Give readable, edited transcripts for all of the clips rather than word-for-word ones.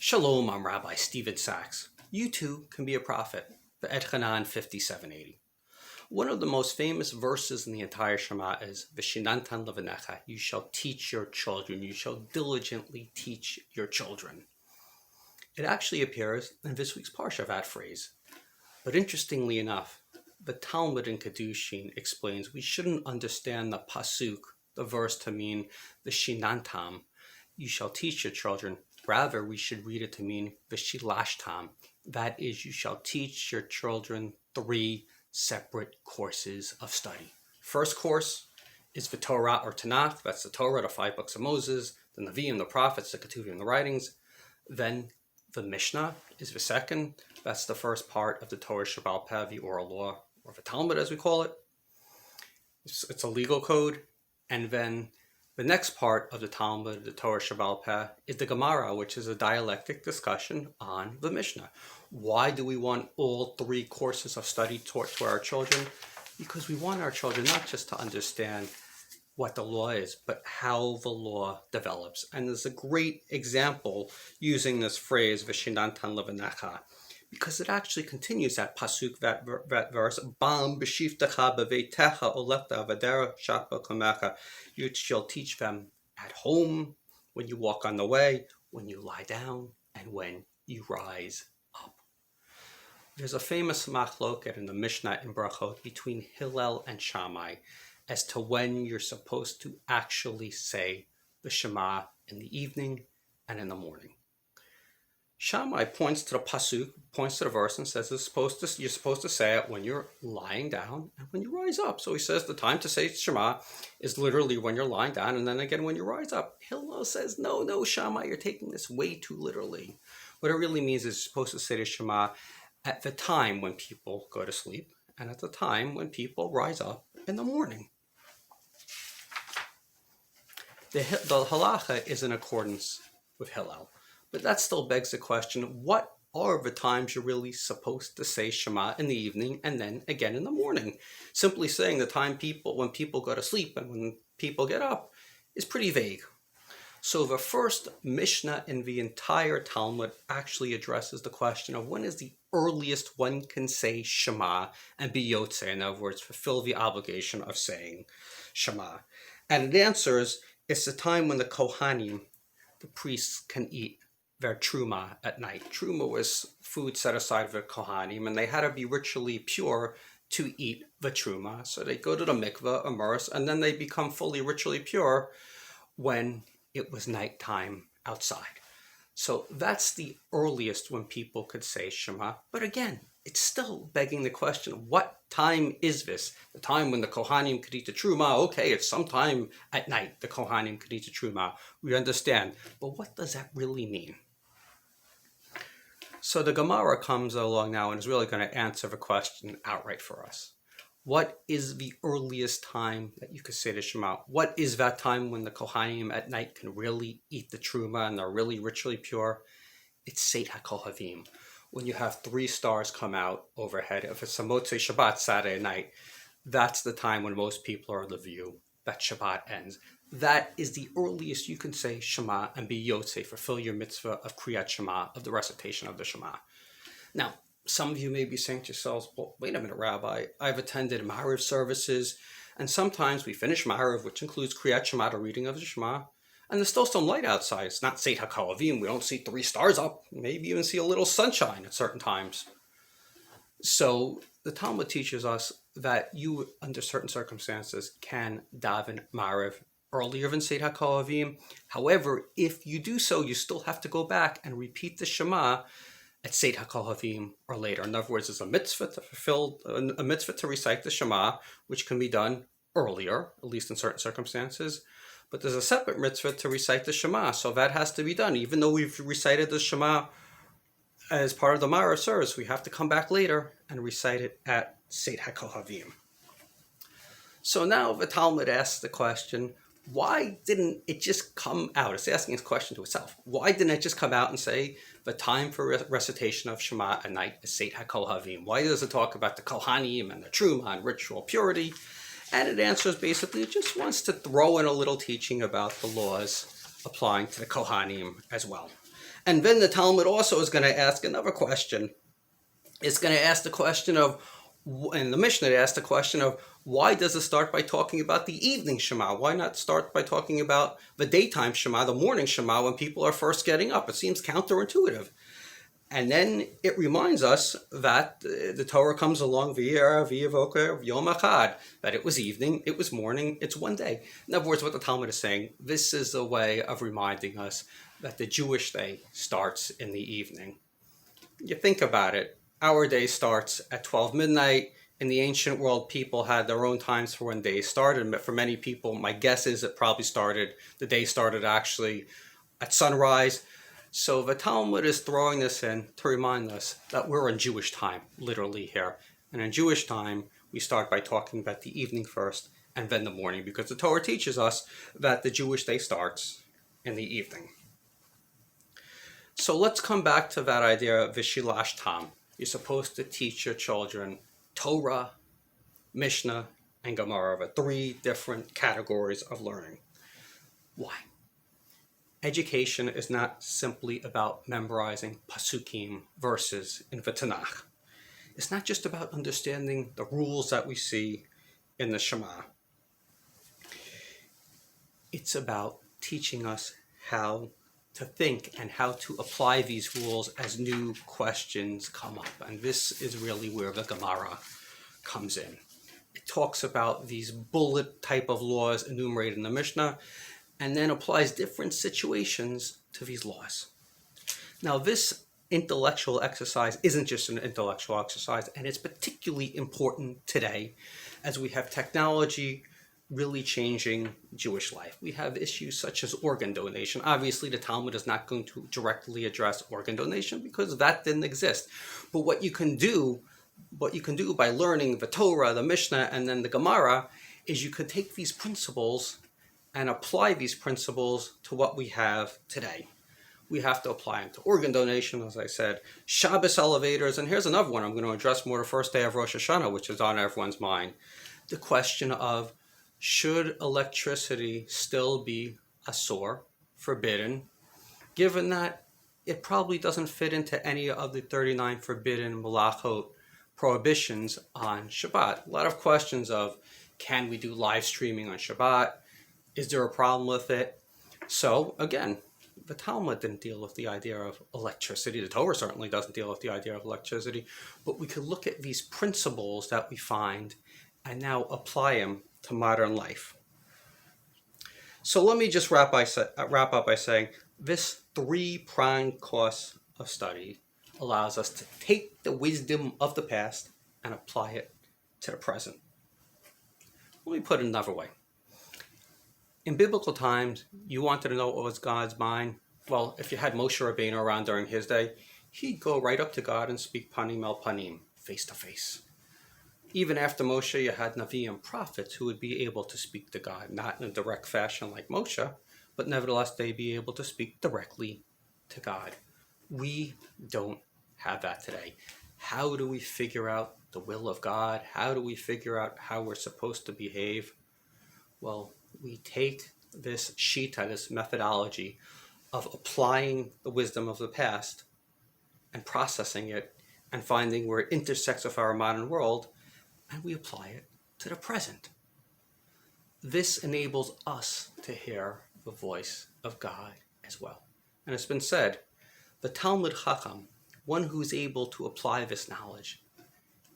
Shalom, I'm Rabbi Stephen Sachs. You too can be a prophet. Vetchanan 5780. One of the most famous verses in the entire Shema is Vetchanan levanecha. You shall teach your children. You shall diligently teach your children. It actually appears in this week's parsha, that phrase. But interestingly enough, the Talmud in Kedushin explains we shouldn't understand the pasuk, the verse, to mean the shinantam. You shall teach your children. Rather, we should read it to mean v'shilashtam. That is, you shall teach your children 3 separate courses of study. First course is the Torah or Tanakh. That's the Torah, the 5 books of Moses, the Nevi'im, the prophets, the Ketuvim, the writings. Then the Mishnah is the second. That's the first part of the Torah Shebaal Peh, the oral law, or the Talmud as we call it. It's a legal code. And then the next part of the Talmud, the Torah Shebaal Peh, is the Gemara, which is a dialectic discussion on the Mishnah. Why do we want all 3 courses of study taught to our children? Because we want our children not just to understand what the law is, but how the law develops. And there's a great example using this phrase, V'shinantan levanecha, because it actually continues that pasuk, that verse, Bam b'shivtecha b'veitecha oleta v'dera shapa kamecha. You shall teach them at home, when you walk on the way, when you lie down, and when you rise up. There's a famous machloket in the Mishnah in Brachot between Hillel and Shammai as to when you're supposed to actually say the Shema in the evening and in the morning. Shammai points to the pasuk, points to the verse, and says you're supposed to say it when you're lying down and when you rise up. So he says the time to say Shema is literally when you're lying down and then again when you rise up. Hillel says, no, Shammai, you're taking this way too literally. What it really means is you're supposed to say the Shema at the time when people go to sleep and at the time when people rise up in the morning. The halacha is in accordance with Hillel. But that still begs the question, what are the times you're really supposed to say Shema in the evening and then again in the morning? Simply saying the time when people go to sleep and when people get up is pretty vague. So the first Mishnah in the entire Talmud actually addresses the question of when is the earliest one can say Shema and be Yotzei, in other words, fulfill the obligation of saying Shema. And it answers, it's the time when the Kohanim, the priests, can eat their truma at night. Truma was food set aside for Kohanim, and they had to be ritually pure to eat the truma. So they go to the mikveh, immerse, and then they become fully ritually pure when it was nighttime outside. So that's the earliest when people could say Shema. But again, it's still begging the question, what time is this? The time when the Kohanim could eat the truma? Okay, it's sometime at night the Kohanim could eat the truma. We understand. But what does that really mean? So the Gemara comes along now and is really going to answer the question outright for us. What is the earliest time that you could say the Shema? What is that time when the Kohanim at night can really eat the truma and they're really ritually pure? It's Seit HaKohavim. When you have 3 stars come out overhead, if it's a Motzei Shabbat, Saturday night, that's the time when most people are in the view that Shabbat ends. That is the earliest you can say Shema and be Yotzei, fulfill your mitzvah of Kriyat Shema, of the recitation of the Shema. Now, some of you may be saying to yourselves, well, wait a minute, Rabbi, I've attended Ma'ariv services, and sometimes we finish Ma'ariv, which includes Kriyat Shema, the reading of the Shema, and there's still some light outside. It's not Seit HaKohavim. We don't see 3 stars up. Maybe even see a little sunshine at certain times. So the Talmud teaches us that you, under certain circumstances, can daven Ma'ariv earlier than Seit HaKohavim. However, if you do so, you still have to go back and repeat the Shema at Seit HaKohavim or later. In other words, there's a mitzvah to fulfill, a mitzvah to recite the Shema, which can be done earlier, at least in certain circumstances. But there's a separate mitzvah to recite the Shema, so that has to be done. Even though we've recited the Shema as part of the Ma'ariv service, we have to come back later and recite it at Seit HaKohavim. So now the Talmud asks the question, why didn't it just come out? It's asking this question to itself. Why didn't it just come out and say the time for recitation of Shema at night is Seit HaKohavim? Why does it talk about the Kohanim and the Truma and ritual purity? And it answers basically, it just wants to throw in a little teaching about the laws applying to the Kohanim as well. And then the Talmud also is going to ask another question. It's going to ask the question of, in the Mishnah, it asks the question of, why does it start by talking about the evening Shema? Why not start by talking about the daytime Shema, the morning Shema, when people are first getting up? It seems counterintuitive. And then it reminds us that the Torah comes along via Yom Echad, that it was evening, it was morning, it's one day. In other words, what the Talmud is saying, this is a way of reminding us that the Jewish day starts in the evening. You think about it, our day starts at 12 midnight. In the ancient world, people had their own times for when days started. But for many people, my guess is the day started actually at sunrise. So the Talmud is throwing this in to remind us that we're in Jewish time, literally here. And in Jewish time, we start by talking about the evening first and then the morning, because the Torah teaches us that the Jewish day starts in the evening. So let's come back to that idea of Vishilash Tam. You're supposed to teach your children Torah, Mishnah, and Gemara, the three different categories of learning. Why? Education is not simply about memorizing pasukim, verses in the Tanakh. It's not just about understanding the rules that we see in the Shema. It's about teaching us how to think and how to apply these rules as new questions come up. And this is really where the Gemara comes in. It talks about these bullet type of laws enumerated in the Mishnah, and then applies different situations to these laws. Now, this intellectual exercise isn't just an intellectual exercise, and it's particularly important today as we have technology really changing Jewish life. We have issues such as organ donation. Obviously, the Talmud is not going to directly address organ donation because that didn't exist. But what you can do by learning the Torah, the Mishnah, and then the Gemara is you could take these principles and apply these principles to what we have today. We have to apply them to organ donation, as I said, Shabbos elevators, and here's another one I'm going to address more the first day of Rosh Hashanah, which is on everyone's mind. The question of, should electricity still be asur, forbidden, given that it probably doesn't fit into any of the 39 forbidden malachot prohibitions on Shabbat? A lot of questions of, can we do live streaming on Shabbat? Is there a problem with it? So again, the Talmud didn't deal with the idea of electricity. The Torah certainly doesn't deal with the idea of electricity. But we could look at these principles that we find and now apply them to modern life. So let me just wrap up by saying this three-pronged course of study allows us to take the wisdom of the past and apply it to the present. Let me put it another way. In biblical times, you wanted to know what was God's mind? Well, if you had Moshe Rabbeinu around during his day, he'd go right up to God and speak panim el panim, face to face. Even after Moshe, you had Navi and prophets who would be able to speak to God, not in a direct fashion like Moshe, but nevertheless they'd be able to speak directly to God. We don't have that today. How do we figure out the will of God? How do we figure out how we're supposed to behave? Well, we take this shita, this methodology of applying the wisdom of the past and processing it and finding where it intersects with our modern world, and we apply it to the present. This enables us to hear the voice of God as well. And it's been said, the Talmud Chacham, one who's able to apply this knowledge,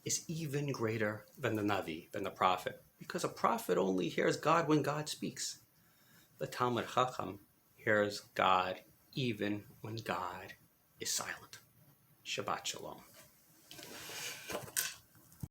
is even greater than the Navi, than the prophet, because a prophet only hears God when God speaks. The Talmud Chacham hears God even when God is silent. Shabbat Shalom.